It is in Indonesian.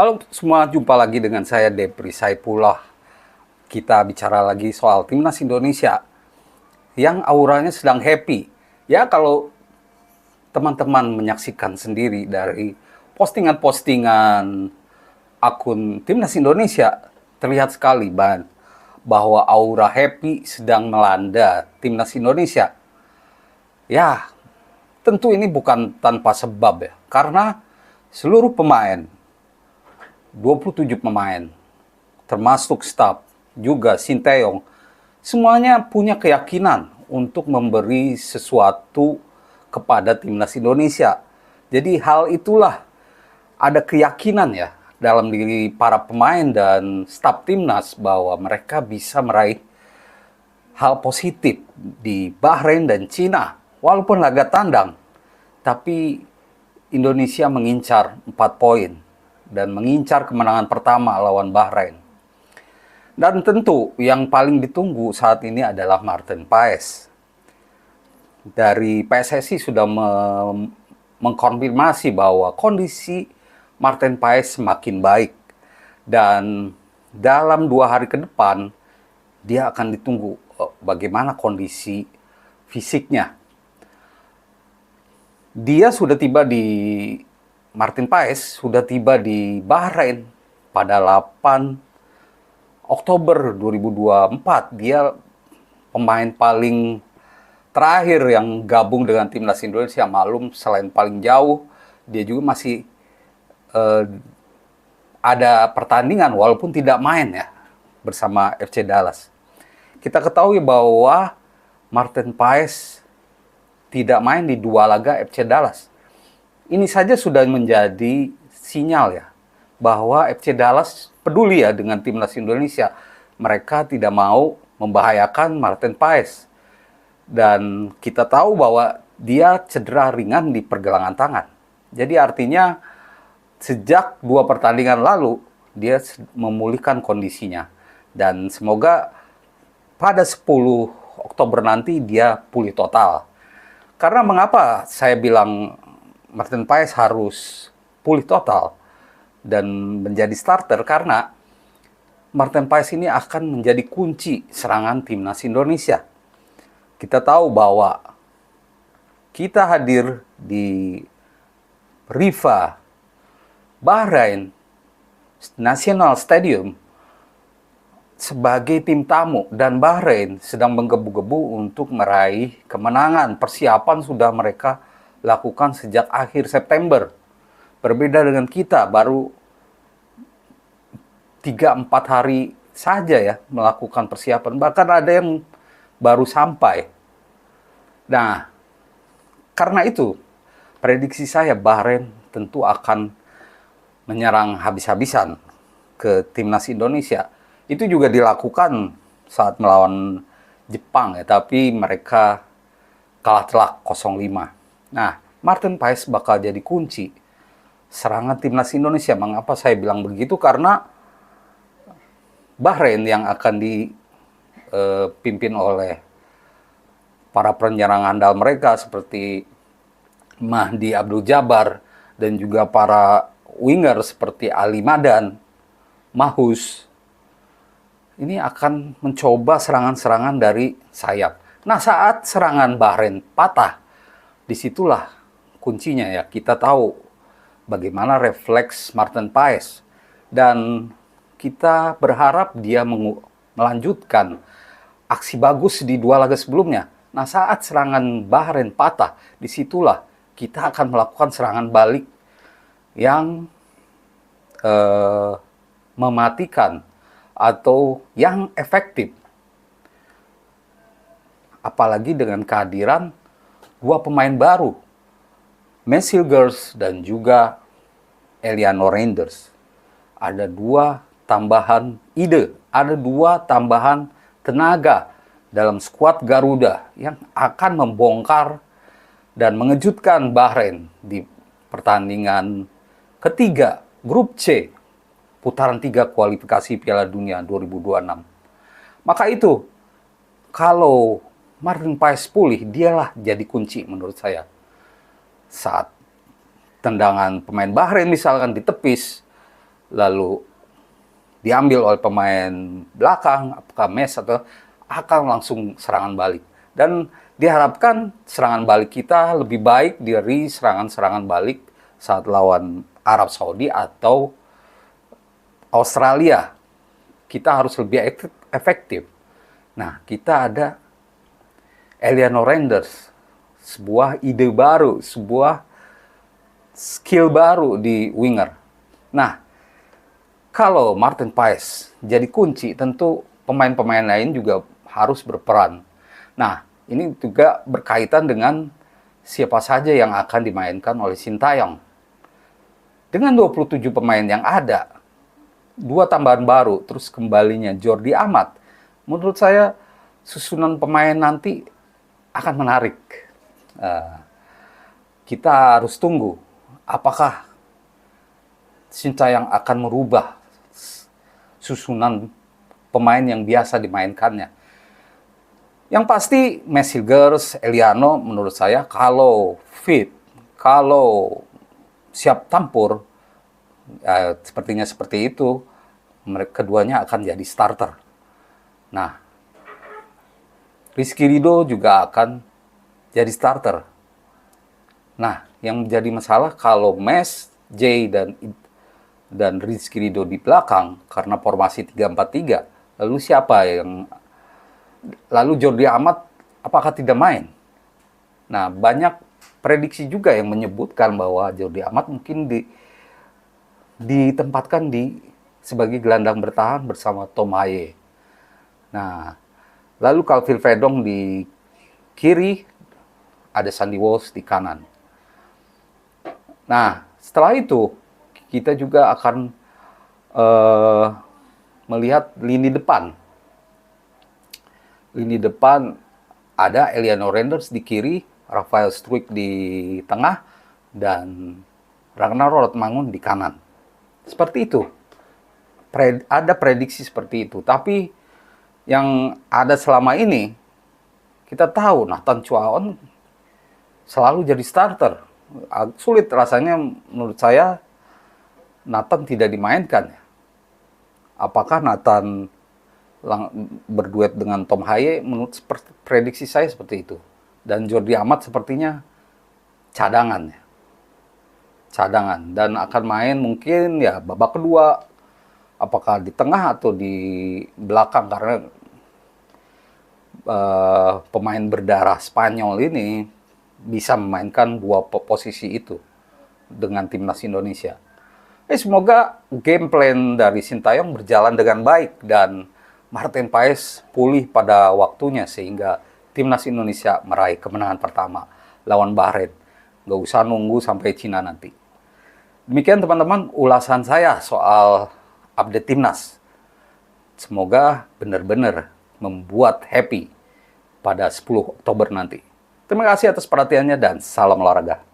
Halo semua, jumpa lagi dengan saya Depri Saipullah. Kita bicara lagi soal Timnas Indonesia yang auranya sedang happy. Ya, kalau teman-teman menyaksikan sendiri dari postingan-postingan akun Timnas Indonesia, terlihat sekali bahwa aura happy sedang melanda Timnas Indonesia. Ya, tentu ini bukan tanpa sebab ya, karena seluruh pemain, 27 pemain, termasuk staf, juga Sinteyong, semuanya punya keyakinan untuk memberi sesuatu kepada Timnas Indonesia. Jadi hal itulah, ada keyakinan ya dalam diri para pemain dan staf Timnas bahwa mereka bisa meraih hal positif di Bahrain dan Cina. Walaupun laga tandang, tapi Indonesia mengincar 4 poin dan mengincar kemenangan pertama lawan Bahrain. Dan tentu yang paling ditunggu saat ini adalah Martin Paes. Dari PSSI sudah mengkonfirmasi bahwa kondisi Martin Paes semakin baik. Dan dalam 2 hari ke depan, dia akan ditunggu bagaimana kondisi fisiknya. Martin Paes sudah tiba di Bahrain pada 8 Oktober 2024. Dia pemain paling terakhir yang gabung dengan Timnas Indonesia. Maklum, selain paling jauh, dia juga masih ada pertandingan walaupun tidak main ya bersama FC Dallas. Kita ketahui bahwa Martin Paes tidak main di 2 laga FC Dallas. Ini saja sudah menjadi sinyal ya bahwa FC Dallas peduli ya dengan Timnas Indonesia. Mereka tidak mau membahayakan Martin Paes. Dan kita tahu bahwa dia cedera ringan di pergelangan tangan. Jadi artinya sejak 2 pertandingan lalu dia memulihkan kondisinya. Dan semoga pada 10 Oktober nanti dia pulih total. Karena mengapa saya bilang Martin Paes harus pulih total dan menjadi starter? Karena Martin Paes ini akan menjadi kunci serangan Timnas Indonesia. Kita tahu bahwa kita hadir di Riva, Bahrain National Stadium sebagai tim tamu, dan Bahrain sedang menggebu-gebu untuk meraih kemenangan. Persiapan sudah mereka lakukan sejak akhir September. Berbeda dengan kita, baru 3-4 hari saja ya melakukan persiapan. Bahkan ada yang baru sampai. Nah, karena itu prediksi saya Bahrain tentu akan menyerang habis-habisan ke Timnas Indonesia. Itu juga dilakukan saat melawan Jepang ya, tapi mereka kalah telak 0-5. Nah, Martin Paes bakal jadi kunci serangan Timnas Indonesia. Mengapa saya bilang begitu? Karena Bahrain yang akan dipimpin oleh para penyerang andal mereka seperti Mahdi Abdul Jabbar dan juga para winger seperti Ali Madan, Mahus. Ini akan mencoba serangan-serangan dari sayap. Nah, saat serangan Bahrain patah, disitulah kuncinya ya. Kita tahu bagaimana refleks Martin Paes. Dan kita berharap dia melanjutkan aksi bagus di 2 laga sebelumnya. Nah, saat serangan Bahrain patah, disitulah kita akan melakukan serangan balik yang mematikan atau yang efektif. Apalagi dengan kehadiran 2 pemain baru, Messi Girls dan juga Eliano Reinders. Ada 2 tambahan ide, ada 2 tambahan tenaga dalam skuad Garuda yang akan membongkar dan mengejutkan Bahrain di pertandingan ketiga grup C putaran 3 kualifikasi Piala Dunia 2026. Maka itu, kalau Martin Paes pulih, dialah jadi kunci menurut saya. Saat tendangan pemain Bahrain misalkan ditepis, lalu diambil oleh pemain belakang, apakah Mes atau akan langsung serangan balik. Dan diharapkan serangan balik kita lebih baik dari serangan-serangan balik saat lawan Arab Saudi atau Australia. Kita harus lebih efektif. Nah, kita ada Eliano Renders, sebuah ide baru, sebuah skill baru di winger. Nah, kalau Martin Paes jadi kunci, tentu pemain-pemain lain juga harus berperan. Nah, ini juga berkaitan dengan siapa saja yang akan dimainkan oleh Sintayong. Dengan 27 pemain yang ada, 2 tambahan baru, terus kembalinya Jordi Amat, menurut saya susunan pemain nanti akan menarik. Kita harus tunggu apakah Sintayong akan merubah susunan pemain yang biasa dimainkannya. Yang pasti Messi-Gers, Eliano menurut saya kalau fit, kalau siap tampur, sepertinya seperti itu, mereka keduanya akan jadi starter. Nah, Rizky Ridho juga akan jadi starter. Nah, yang menjadi masalah kalau Mes, J, dan Rizky Ridho di belakang karena formasi 3-4-3, lalu siapa yang... Lalu Jordi Amat apakah tidak main? Nah, banyak prediksi juga yang menyebutkan bahwa Jordi Amat mungkin ditempatkan sebagai gelandang bertahan bersama Tom Haye. Nah, lalu Calvin Verdong di kiri, ada Sandy Walsh di kanan. Nah, setelah itu kita juga akan melihat lini depan. Lini depan ada Eliano Renders di kiri, Rafael Struijk di tengah, dan Ragnar Rotmangun di kanan. Seperti itu. Ada prediksi seperti itu. Tapi yang ada selama ini, kita tahu Nathan Chuaon selalu jadi starter. Sulit rasanya menurut saya Nathan tidak dimainkan. Apakah Nathan berduet dengan Tom Haye? Menurut prediksi saya seperti itu. Dan Jordi Amat sepertinya cadangan. Cadangan. Dan akan main mungkin ya babak kedua. Apakah di tengah atau di belakang, karena pemain berdarah Spanyol ini bisa memainkan dua posisi itu dengan timnas Indonesia. Semoga game plan dari Sintayong berjalan dengan baik dan Martin Paes pulih pada waktunya sehingga timnas Indonesia meraih kemenangan pertama lawan Bahrain. Nggak usah nunggu sampai Cina nanti. Demikian teman-teman ulasan saya soal update timnas. Semoga benar-benar membuat happy pada 10 Oktober nanti. Terima kasih atas perhatiannya dan salam olahraga.